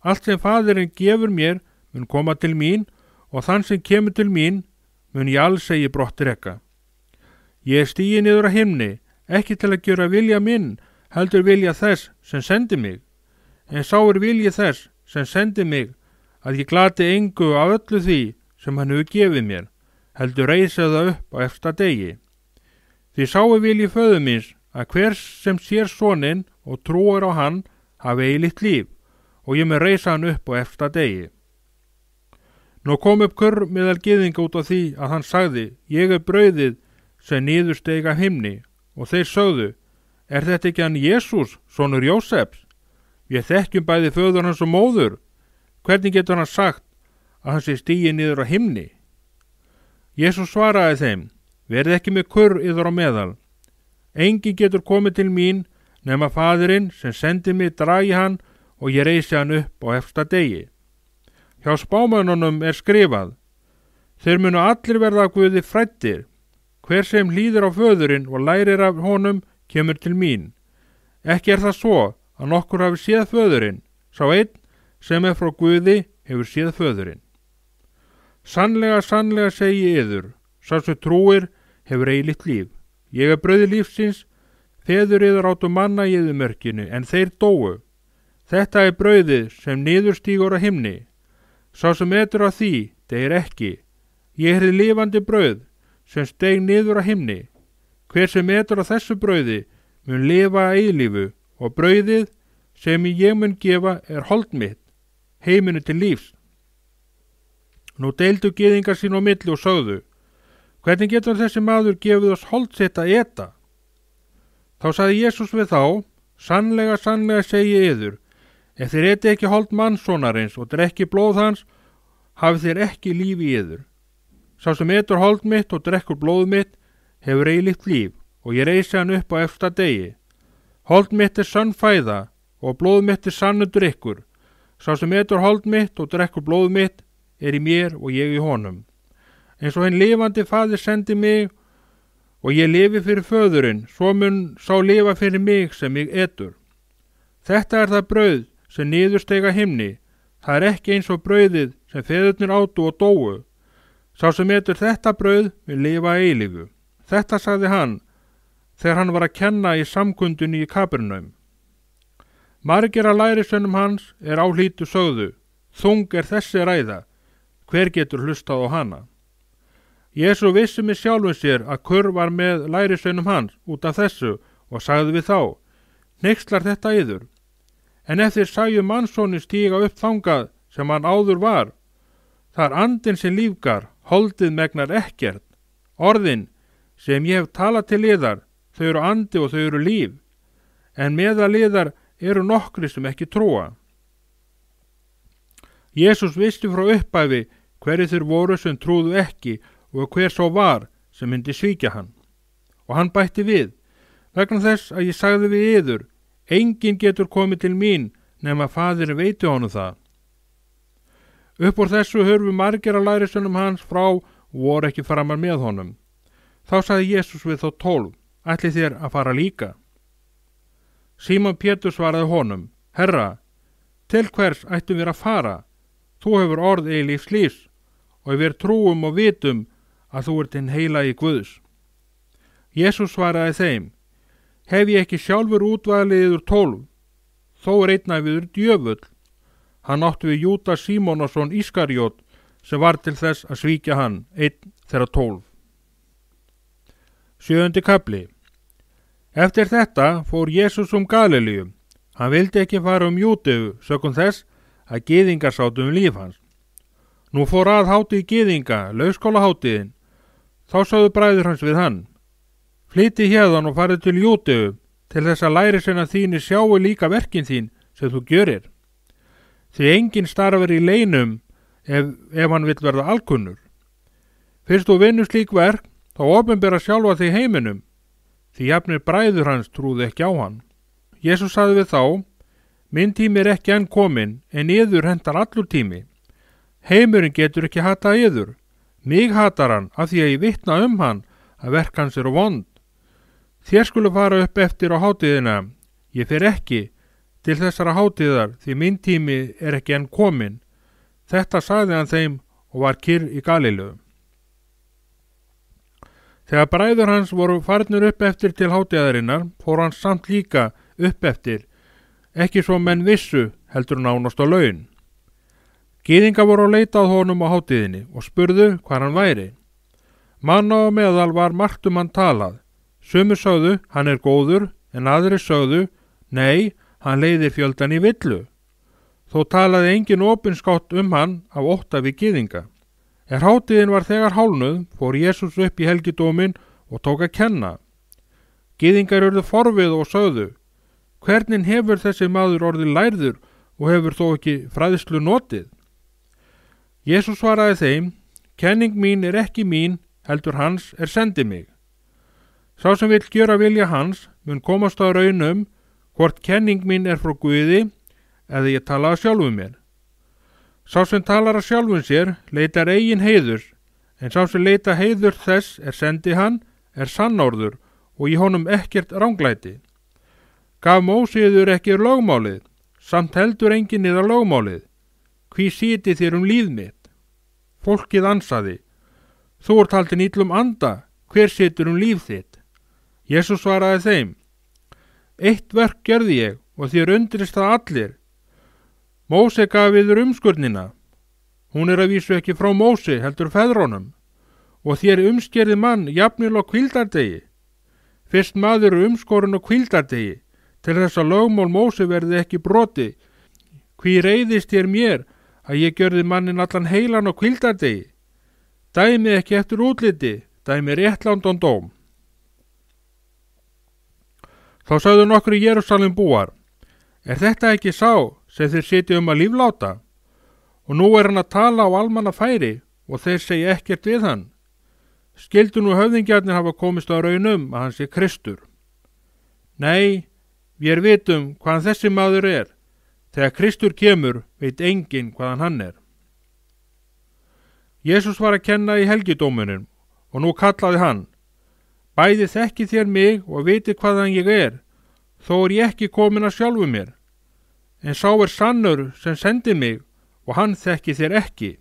Allt sem faðirinn gefur mér mun koma til mín og þann sem kemur til mín mun ég alls eigi brott reka. Ég stígi niður af himni, ekki til að gjöra vilja minn, heldur vilja þess sem sendi mig. En sá vilji þess sem sendi mig, að ég glati engu af öllu því sem hann hefur gefið mér, heldur reisa það upp á efsta degi. Því sá vilji föður míns, að hver sem sér soninn og trúir á hann hafi eilíft líf og ég með reisa hann upp á efsta degi. Nú kom upp kurr meðal gyðinga út af því að hann sagði, ég brauðið sem niðursteig af himni og þeir sögðu, þetta ekki hann Jesús, sonur Jósefs? Við þekkjum bæði föður hans og móður. Hvernig getur hann sagt að hann sé stigið niður af himni? Jesús svaraði þeim, verið ekki með kurr yður á meðal. Enginn getur komið til mín nema faðirinn sem sendi mig dragi hann og ég reisi hann upp á efsta degi. Hjá spámönnunum skrifað, þeir munu allir verða af Guði fræddir. Hver sem hlýðir á föðurinn og lærir af honum kemur til mín. Ekki það svo að nokkur hafi séð föðurinn, sá einn sem frá Guði hefur séð föðurinn. Sannlega, sannlega segi ég yður, sá sem trúir hefur eilíft líf. Ég brauð lífsins, feður yður áttu manna í eyðimörkinu, en þeir dóu. Þetta brauðið sem niðurstígur af himni. Sá sem etur af því, deyr ekki. Ég lifandi brauð sem steig niður af himni. Hver sem etur á þessu brauði mun lifa að eilífu, og brauðið sem ég mun gefa er hold mitt, heiminu til lífs. Nú deildu gyðingar sín á milli og sögðu: hvernig getur þessi maður gefið oss hold sitt að eta? Þá sagði Jesús við þá: sannlega, sannlega segi ég yður, ef þér eti ekki hold mannssonarins og drekki blóð hans, hafið þér ekki líf í yður. Sá sem etur hold mitt og drekkur blóð mitt hefur eilíft líf, og ég reisi hann upp á efsta degi. Hold mitt er sönn fæða, og blóð mitt er sannur drykkur. Sá sem etur hold mitt og drekkur blóð mitt er í mér og ég í honum. Eins og hinn lifandi faðir sendi mig, og ég lifi fyrir föðurinn, svo mun sá lifa fyrir mig sem ég etur. Þetta er það brauð sem niðursteiga himni, það er ekki eins og brauðið sem feðurnir átu og dóu. Sá sem etur þetta brauð vil lifa að eilífu. Þetta sagði hann þegar hann var að kenna í samkundunni í Kapernaum. Margir af lærisveinum hans er álítu sögðu: þung er þessi ræða, hver getur hlustað á hana? Jesú vissi með sjálfum sér að kurr var með lærisveinum hans út af þessu og sagði við þá: hneykslar þetta yður? En ef þér sæju mannssonin stíga upp þangað sem hann áður var, það er andinn sem lífgar, holdið megnar ekkert. Orðin sem ég hef talað til yðar, þau eru andi og þau eru líf, en meðal yðar eru nokkri sem ekki trúa. Jesús vissi frá upphafi hverju þeir voru sem trúðu ekki og hver svo var sem myndi svíkja hann. Og hann bætti við: vegna þess að ég sagði við yður, enginn getur komið til mín nema faðir veiti honum það. Upp úr þessu hurfu margir af lærisveinum hans frá og voru ekki framar með honum. Þá sagði Jesús við þá 12: ætlið þér að fara líka? Símon Pétur svaraði honum: Herra, til hvers ættum við að fara? Þú hefur orð eilífs lífs, og við trúum og vitum að þú ert hinn heilagi Guðs. Jesús svaraði þeim: hef ég ekki sjálfur útvalið yður 12, þó er einn af yður djöfull. Hann átti við Júdas Símonarson Ískarjót, sem var til þess að svíkja hann, einn þeirra 12. 7. kafli. Eftir þetta fór Jesús Galilíu. Hann vildi ekki fara Júdeu sökum þess að gyðingar sátu líf hans. Nú fór að hátíð gyðinga, laugskólahátíðin. Þá sögðu bræður hans við hann: flyttu héðan og farið til Júdeu, til þess að lærisveinar þínir sjáu líka verkin þín sem þú gjörir. Því enginn starfar í leinum ef hann vill verða alkunnur. Fyrst þú vinnur slík verk, þá opinbera sjálfa þig heiminum, því jafnir bræður hans trúðu ekki á hann. Jesús sagði við þá: minn tími er ekki enn kominn, en yður hentar allur tími. Heimurinn getur ekki hatað yður, mig hatar hann af því að ég vitna hann að verk hans eru vond. Þér skulu fara upp eftir á hátíðina, ég fer ekki til þessara hátíðar, því minn tími er ekki enn kominn. Þetta sagði hann þeim og var kyrr í Galileu. Þegar bræður hans voru farnir upp eftir til hátíðarinnar, fór hann samt líka upp eftir, ekki svo menn vissu, heldur nánast á laun. Gyðingar voru að leita á honum á hátíðinni og spurðu hvar hann væri. Manna á meðal var margt hann talað. Sumir sögðu: hann er góður, en aðrir sögðu: nei, hann leiðir fjöldan í villu. Þó talaði engin opinskátt hann af ótta við gyðinga. Hátíðin var þegar hálfnuð, fór Jesús upp í helgidóminn og tók að kenna. Gyðingar urðu forvið og sögðu: hvernig hefur þessi maður orðið lærður og hefur þó ekki fræðslu notið? Jesús svaraði þeim: kenning mín er ekki mín, heldur hans er sendi mig. Sá sem vill gjöra vilja hans mun komast á raunum hvort kenning mín er frá Guði eða ég tala að sjálfum mér. Sá sem talar að sjálfum sér leitar eigin heiðurs, en sá sem leita heiður þess er sendi hann er sannorður og í honum ekkert ranglæti. Gaf Móse yður ekki lögmálið, samt heldur enginn yðar lögmálið. Hví sitið þér líf mitt? Fólkið ansaði: þú ert haldinn illum anda, hver situr líf þitt? Jesús svaraði þeim: eitt verk gerði ég og þér undrist það allir. Móse gaf yður umskurnina. Hún er að vísu ekki frá Móse, heldur feðrunum. Og þér umskerði mann jafnvel á hvíldardegi. Fyrst maður er umskorinn á hvíldardegi, til þess að lögmál Móse verði ekki broti. Hví reiðist þér mér að ég gjörði mannin allan heilan á hvíldardegi? Dæmi ekki eftir útliti, dæmi réttlandan dóm. Þá sögðu nokkru Jerúsalem búar: Er þetta ekki sá sem þeir sitja að lífláta? Og nú er hann að tala á almanna færi og þeir segja ekkert við hann. Skyldu nú höfðingjarnir hafa komist á raunum að hann sé Kristur? Nei, við vitum hvaðan þessi maður er. Þegar Kristur kemur veit enginn hvaðan hann er. Jesús var að kenna í helgidómunum og nú kallaði hann: Bæði þekki þér mig og viti hvaðan ég er, þó er ég ekki komin að sjálfu mér. En sá er sannur sem sendi mig og hann þekki þér ekki.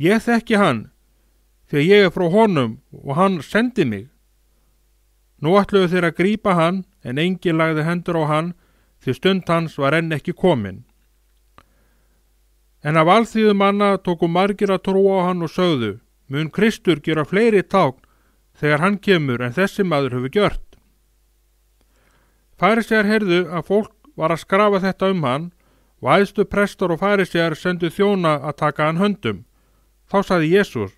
Ég þekki hann, því ég er frá honum og hann sendi mig. Nú ætluðu þeir að grípa hann, en enginn lagði hendur á hann, því stund hans var enn ekki komin. En af alþýðu manna tóku margir að trúa á hann og sögðu: Mun Kristur gera fleiri tákn þegar hann kemur en þessi maður hefur gjört. Farisegar heyrðu að fólk var að skrafa þetta hann og æðstu prestar og farisegar sendu þjóna að taka hann höndum. Þá sagði Jesús: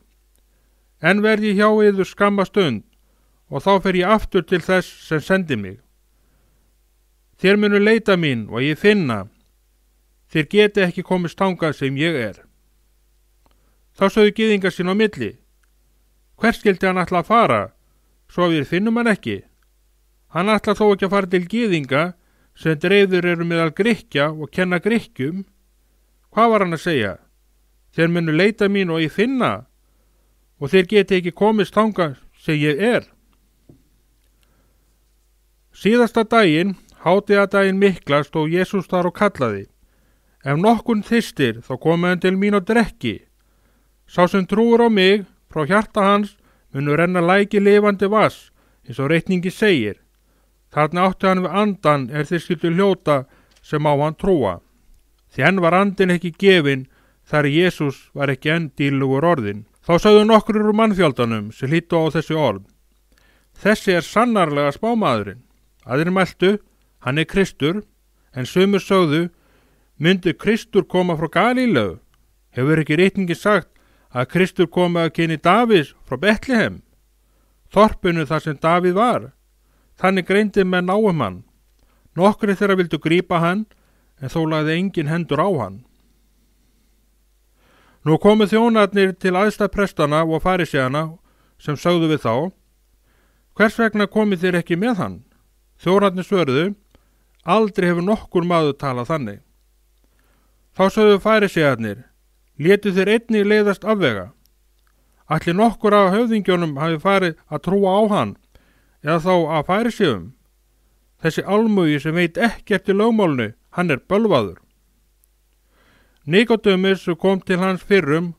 En verð ég hjá yður skamma stund og þá fer ég aftur til þess sem sendi mig. Þér munu leita mín og ég finna. Þér geti ekki komist þangað sem ég er. Þá sögðu gyðingar sín á milli: Hvert skyldi hann ætla að fara, svo við finnum hann ekki? Hann ætla þó ekki að fara til gyðinga sem dreifður eru meðal Grikkja og kenna Grikkjum. Hvað var hann að segja? Þér munu leita mín og ég finna, og þér geti ekki komist þangað sem ég er. Síðasta daginn, hátíðadaginn mikla, stóð Jesús þar og kallaði: Ef nokkun þyrstir, þá komi hann til mín og drekki. Sá sem trúir á mig, frá hjarta hans munu renna læki lifandi vass, eins og reikningi segir. Þarna átti hann við andan þeir skyldu hljóta sem á hann trúa. Því enn var andin ekki gefin, þar Jesús var ekki enn dýrlegur orðin. Þá sögðu nokkur úr mannfjöldanum sem hlýddu á þessi orð: Þessi er sannarlega spámaðurinn. Aðrir mæltu: Hann er Kristur. En sumir sögðu: Myndi Kristur koma frá Galíleu? Hefur ekki reikningi sagt að Kristur komi að kyni Davíðs frá Betlehem, þorpinu þar sem Davíð var? Þannig greindi menn á hann. Nokkrir þeirra vildu grípa hann, en þó lagði engin hendur á hann. Nú komu þjónarnir til æðsta prestana og fariseana sem sögðu við þá: Hvers vegna komið þér ekki með hann? Þjónarnir svöruðu: Aldrei hefur nokkur maður talað þannig. Þá sögðu farisearnir: Létu þeir einnig leiðast afvega? Ætli nokkur af höfðingjónum hafi farið að trúa á hann, eða þá af fariseum? Þessi almúgi sem veit ekkert í lögmálinu, hann er bölvaður. Nikodémus kom til hans fyrrum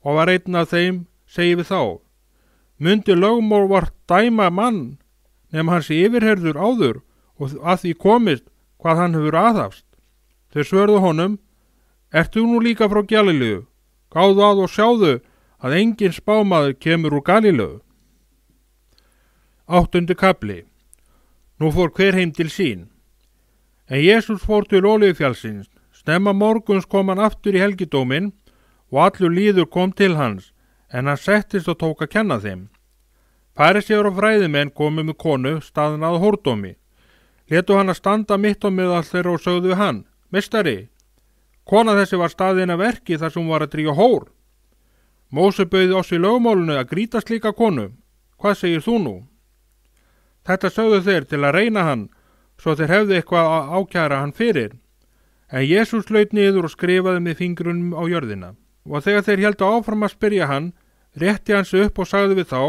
og var einn af þeim, segi við þá: Mundi lögmál vart dæma mann, nema hans yfirherður áður og að því komist hvað hann hefur aðhafst? Þeir svörðu honum: Ert þú nú líka frá Galíleu? Gáðu að og sjáðu að engin spámaður kemur úr Galíleu. 8. kafli. Nú fór hver heim til sín. En Jesús fór til Olíufjallsins. Snemma morguns kom hann aftur í helgidóminn og allur líður kom til hans, en hann settist og tók að kenna þeim. Farisegar og fræðimenn komu með konu staðin að hórdómi. Létu hann að standa mitt á meðal þeirra og sögðu við hann: Meistari, kona þessi var staðin að verki þar sem hún var að drífa hór. Móse bauði oss í lögmálinu að grýta slíka konu. Hvað segir þú nú? Þetta sögðu þeir til að reyna hann, svo þeir hefðu eitthvað að ákæra hann fyrir. En Jesús laut niður og skrifaði með fingrunum á jörðina. Og þegar þeir héldu áfram að spyrja hann, rétti hann sig upp og sagði við þá: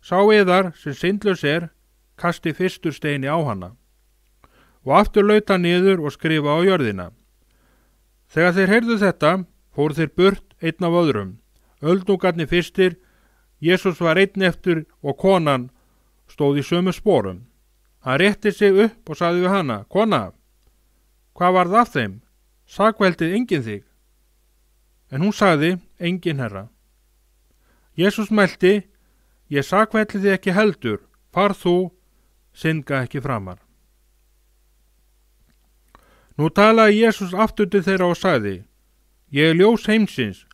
Sá yðar sem syndlaus er, kasti fyrstur steini á hana. Og aftur laut hann niður og skrifaði á jörðina. Þegar þeir heyrðu þetta, fóru þeir burt einn af öðrum. Öldungarnir fyrstir, Jesús var einn eftir og konan stóð í sömu sporum. Hann rétti sig upp og sagði við hana: Kona, hvað varð af þeim? Sakveldið enginn þig? En hún sagði: Enginn, herra. Jesús mælti: Ég sakveldi þig ekki heldur, far þú syndga ekki framar. Nú talaði Jesús aftur til þeirra og sagði: Ég er ljós heimsins,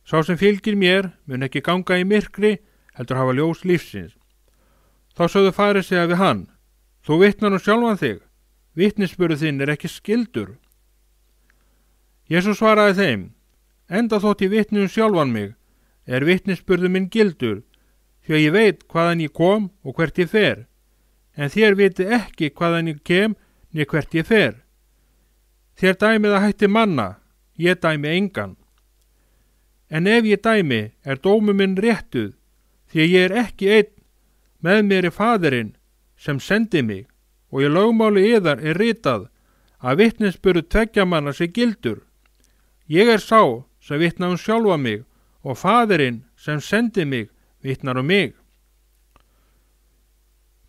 sá sem fylgir mér mun ekki ganga í myrkri, heldur hafa ljós lífsins. Þá sögðu farisea við hann: Þú vitnar sjálfan þig, vitnisburður þinn er ekki skildur. Jesús svaraði þeim: Enda þótt ég vitni sjálfan mig, er vitnisburður minn gildur, því að ég veit hvaðan ég kom og hvert ég fer, en þér viti ekki hvaðan ég kem né hvert ég fer. Þér dæmið að hætti manna, ég dæmi engan. En ef ég dæmi, er dómur minn réttuð, því að ég er ekki einn, með mér er Faðirinn sem sendi mig, og í lögmáli yðar er ritað að vitnisburður tveggja manna sé gildur. Ég er sá sem vitnar sjálfa mig, og Faðirinn sem sendi mig vitnar mig.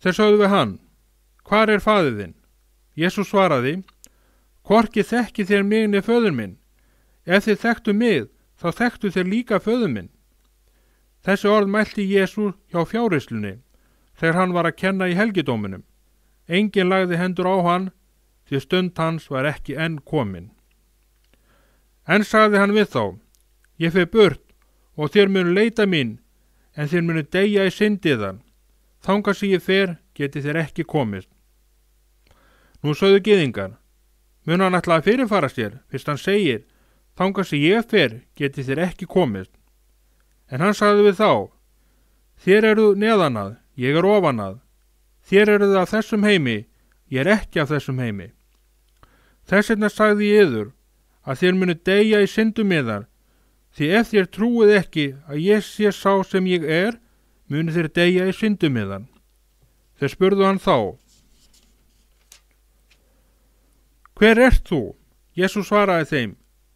Þeir sögðu við hann: Hvar er faðir þinn? Jesús svaraði: Hvorki þekki þér mig né föður minn. Ef þið þekktu mig, þá þekktu þér líka föður minn. Þessi orð mælti Jesús hjá fjárreiðslunni, þegar hann var að kenna í helgidóminum. Enginn lagði hendur á hann, því stund hans var ekki enn komin. En sagði hann við þá: Ég fer burt, og þér munu leita mín, en þér munu deyja í syndiðan. Þangað sem ég fer, geti þér ekki komist. Nú sögðu gyðingar: Mun hann ætla að fyrirfara sér, fyrst hann segir: Þangað sem ég fer, geti þér ekki komist. En hann sagði við þá: Þér eruð neðanað, ég er ofanað. Þér eruð af þessum heimi, ég er ekki af þessum heimi. Þess vegna sagði ég yður að þér munu deyja í syndum yðar, því ef þér trúið ekki að ég sé sá sem ég er, munu þér deyja í syndum yðar. Þeir spurðu hann þá: Hver ert þú? Jesús svaraði þeim: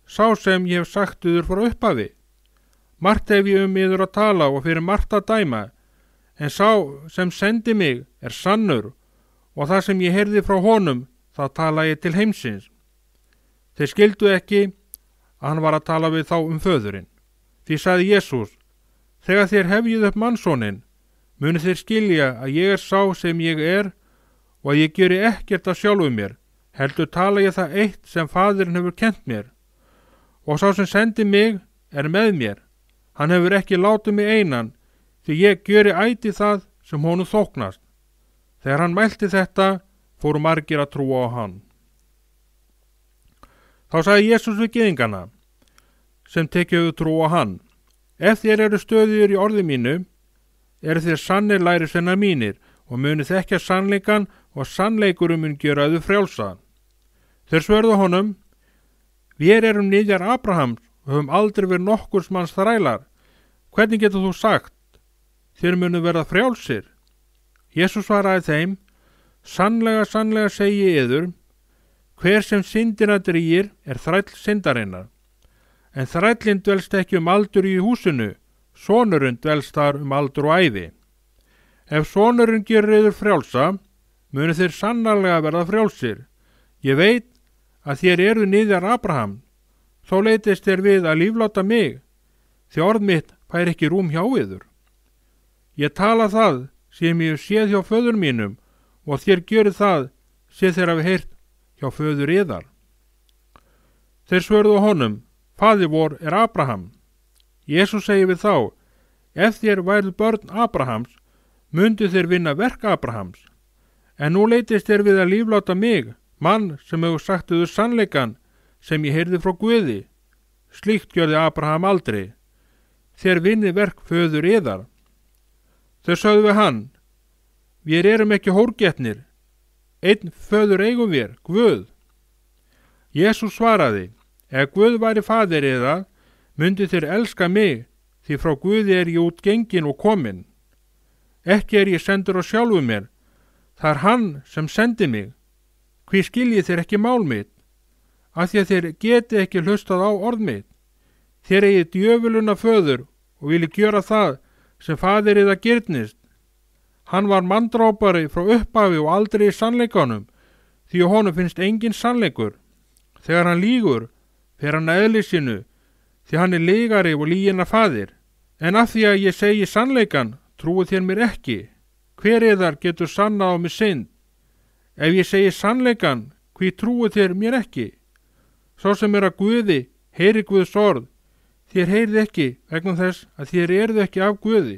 Sá sem ég hef sagt yður frá upphafi. Margt hef ég yður að tala og fyrir margt að dæma, en sá sem sendi mig er sannur, og það sem ég heyrði frá honum, það tala ég til heimsins. Þeir skildu ekki að hann var að tala við þá föðurinn. Því sagði Jesús: Þegar þér hefjið upp mannssonin, munu þeir skilja að ég er sá sem ég er, og að ég geri ekkert af sjálfu mér, heldur tala ég það eitt sem Faðirinn hefur kennt mér. Og sá sem sendi mig er með mér. Hann hefur ekki látið mig einan, því ég gjöri ætíð það sem honum þóknast. Þegar hann mælti þetta, fóru margir að trúa á hann. Þá sagði Jesús við gyðingana, sem tekjuðu trú á hann: Ef þér eru stöðugir í orði mínu, eru þér sannir lærisveinar mínir, og munu þekkja sannleikann, og sannleikurum mun gera þau frjálsa. Þeir svörðu honum: Vér erum niðjar Abrahams og höfum aldrei verið nokkurs manns þrælar. Hvernig getur þú sagt: Þér munu verða frjálsir? Jesús svaraði þeim: Sannlega, sannlega segi ég yður, hver sem syndina drýgir er þræll syndarinnar. En þrællinn dvelst ekki aldur í húsinu, sonurinn dvelst þar aldur og ævi. Ef sonurinn gerir yður frjálsa, munu þeir sannarlega verða frjálsir. Ég veit að þér eru niðjar Abraham, þó leitist þér við að lífláta mig, því orð mitt fær ekki rúm hjá yður. Ég tala það sem ég séð hjá föður mínum, og þér gjörið það sem þér hafi heyrt hjá föður yðar. Þeir svörðu honum: Faðir vor er Abraham. Jesús segi við þá: Ef þér værið börn Abrahams, myndu þér vinna verk Abrahams. En nú leitist þér við að lífláta mig, mann sem hefur sagt yður sannleikann sem ég heyrði frá Guði. Slíkt gjörði Abraham aldrei. Þér vinni verk föður yðar. Þau sögðu við hann: Vér erum ekki hórgetnir. Einn föður eigum vér, Guð. Jesús svaraði: Ef Guð væri faðir yðar, myndu þér elska mig, því frá Guði er ég út gengin og komin. Ekki er ég sendur á sjálfu mér, það er hann sem sendi mig. Hví skiljið þér ekki mál mitt? Af því að þér geti ekki hlustað á orð mitt. Þér eigið djöfuluna föður og vilji gjöra það sem faðir yðar girnist. Hann var manndrápari frá upphafi og aldrei í sannleikanum, því að honum finnst engin sannleikur. Þegar hann lýgur, fer hann að eðli sínu, því hann er lygari og lygina faðir. En af því að ég segi sannleikan, trúið þér mér ekki. hver yðar getur sannað á mig synd? Ef ég segi sannleikan, hví trúið þér mér ekki? Sá sem er að Guði, heyri Guðs orð. Þér heyrið ekki vegna þess að þér eruð ekki af Guði.